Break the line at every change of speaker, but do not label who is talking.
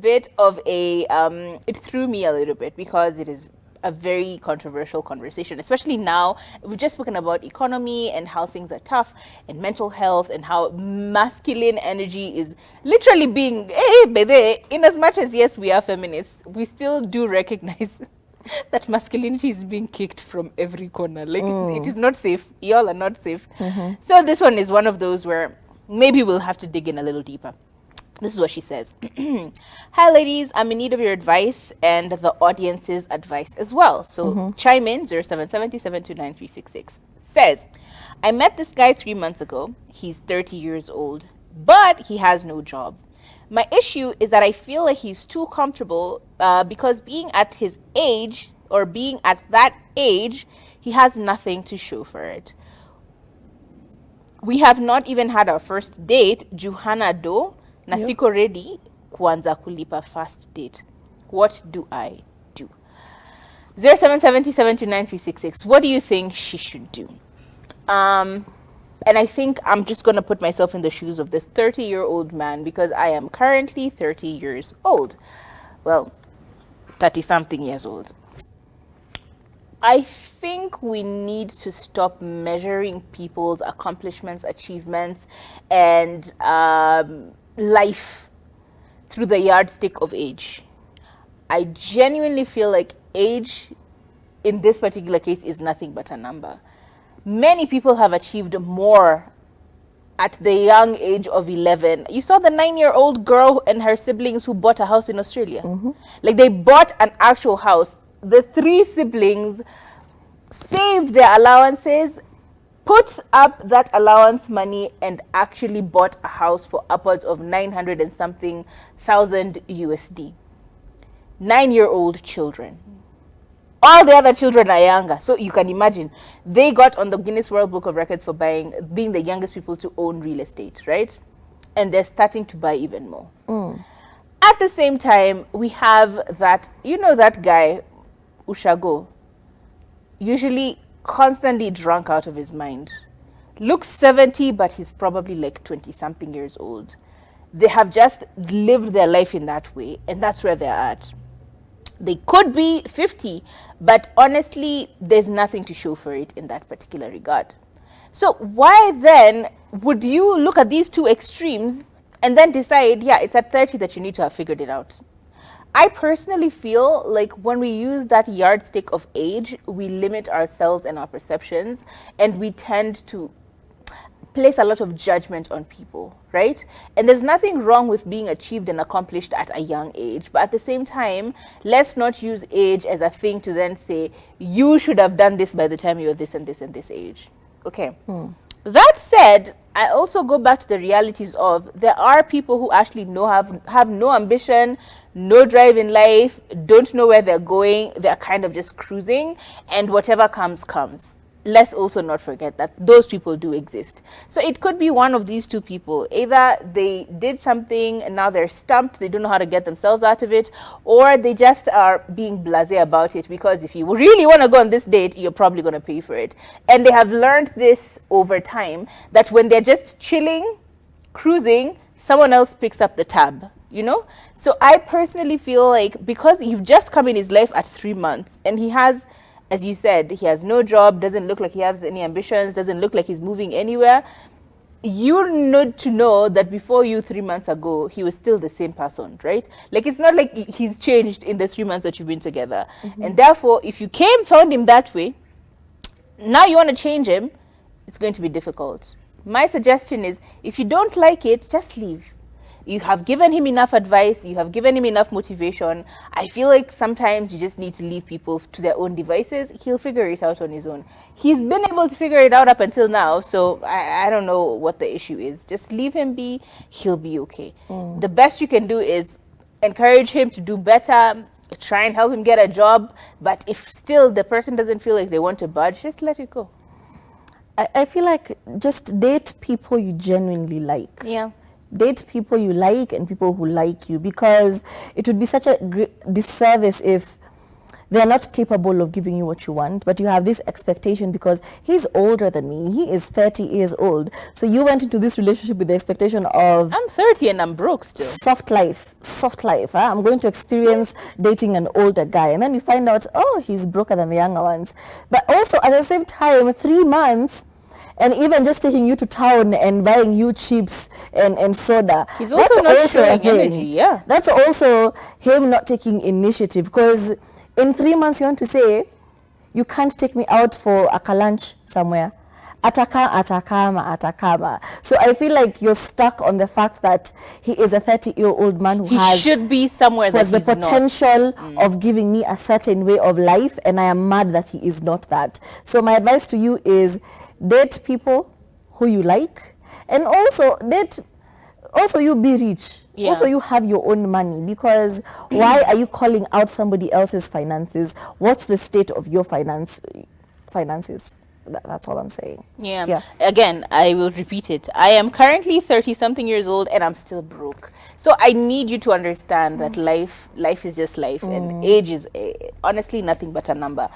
bit of a, it threw me a little bit because it is a very controversial conversation, especially now. We've just spoken about economy and how things are tough and mental health and how masculine energy is literally being, in as much as yes, we are feminists, we still do recognize that masculinity is being kicked from every corner. Like it is not safe. Y'all are not safe. So this one is one of those where maybe we'll have to dig in a little deeper. This is what she says. Hi, ladies. I'm in need of your advice and the audience's advice as well. So chime in, 0770-729-366. Says, I met this guy 3 months ago. He's 30 years old, but he has no job. My issue is that I feel like he's too comfortable because being at his age, or being at that age, he has nothing to show for it. We have not even had our first date, Juhana Do. Nasiko ready kuanza kulipa first date. What do I do? 0770-729-366. What do you think she should do? And I think I'm just going to put myself in the shoes of this 30-year-old man because I am currently 30 years old. Well, 30-something years old. I think we need to stop measuring people's accomplishments, achievements, and life through the yardstick of age. I genuinely feel like age in this particular case is nothing but a number. Many people have achieved more at the young age of 11. You saw the 9-year-old girl and her siblings who bought a house in Australia. Like they bought an actual house. The 3 siblings saved their allowances, put up that allowance money, and actually bought a house for upwards of 900 and something thousand USD. 9-year-old children. All the other children are younger. So you can imagine, they got on the Guinness World Book of Records for being the youngest people to own real estate, right? And they're starting to buy even more. At the same time, we have that, that guy, Ushago, usually constantly drunk out of his mind. Looks 70, but he's probably like 20-something years old. They have just lived their life in that way, and that's where they're at. They could be 50, but honestly, there's nothing to show for it in that particular regard. So why then would you look at these 2 extremes and then decide, yeah, it's at 30 that you need to have figured it out? I personally feel like when we use that yardstick of age, we limit ourselves and our perceptions, and we tend to place a lot of judgment on people, right? And there's nothing wrong with being achieved and accomplished at a young age, but at the same time, let's not use age as a thing to then say, you should have done this by the time you're this and this and this age. Okay. That said, I also go back to the realities of there are people who actually have no ambition, no drive in life, don't know where they're going. They're kind of just cruising, and whatever comes, comes. Let's also not forget that those people do exist. So it could be one of these 2 people. Either they did something and now they're stumped, they don't know how to get themselves out of it, or they just are being blasé about it because if you really want to go on this date, you're probably going to pay for it. And they have learned this over time, that when they're just chilling, cruising, someone else picks up the tab. So I personally feel like because you've just come in his life at 3 months and he has, as you said, he has no job, doesn't look like he has any ambitions, doesn't look like he's moving anywhere, you need to know that before you 3 months ago, he was still the same person, right? Like it's not like he's changed in the 3 months that you've been together. And therefore, if you found him that way, now you want to change him, it's going to be difficult. My suggestion is, if you don't like it, just leave. You have given him enough advice, you have given him enough motivation. I feel like sometimes you just need to leave people to their own devices. He'll figure it out on his own. He's been able to figure it out up until now, so I don't know what the issue is. Just leave him be, he'll be okay. The best you can do is encourage him to do better, try and help him get a job, but if still the person doesn't feel like they want to budge, just let it go.
I feel like just date people you genuinely like.
Yeah.
Date people you like and people who like you, because it would be such a disservice if they're not capable of giving you what you want, but you have this expectation because he's older than me. He is 30 years old. So you went into this relationship with the expectation of
I'm 30 and I'm broke still.
soft life, soft life. Huh? I'm going to experience dating an older guy. And then you find out, oh, he's broker than the younger ones. But also at the same time, 3 months, and even just taking you to town and buying you chips and soda.
He's also not showing
a thing.
energy, yeah.
That's also him not taking initiative, because in 3 months you want to say, you can't take me out for a lunch somewhere. Atakama. So I feel like you're stuck on the fact that he is a 30-year-old man who
should be somewhere that
has the
he's
potential of giving me a certain way of life, and I am mad that he is not that. So my advice to you is date people who you like, and also you be rich.
Yeah.
Also you have your own money, because why are you calling out somebody else's finances? What's the state of your finances? That's all I'm saying.
Yeah. Again, I will repeat it. I am currently 30-something years old and I'm still broke. So I need you to understand that life is just life, and age is honestly nothing but a number.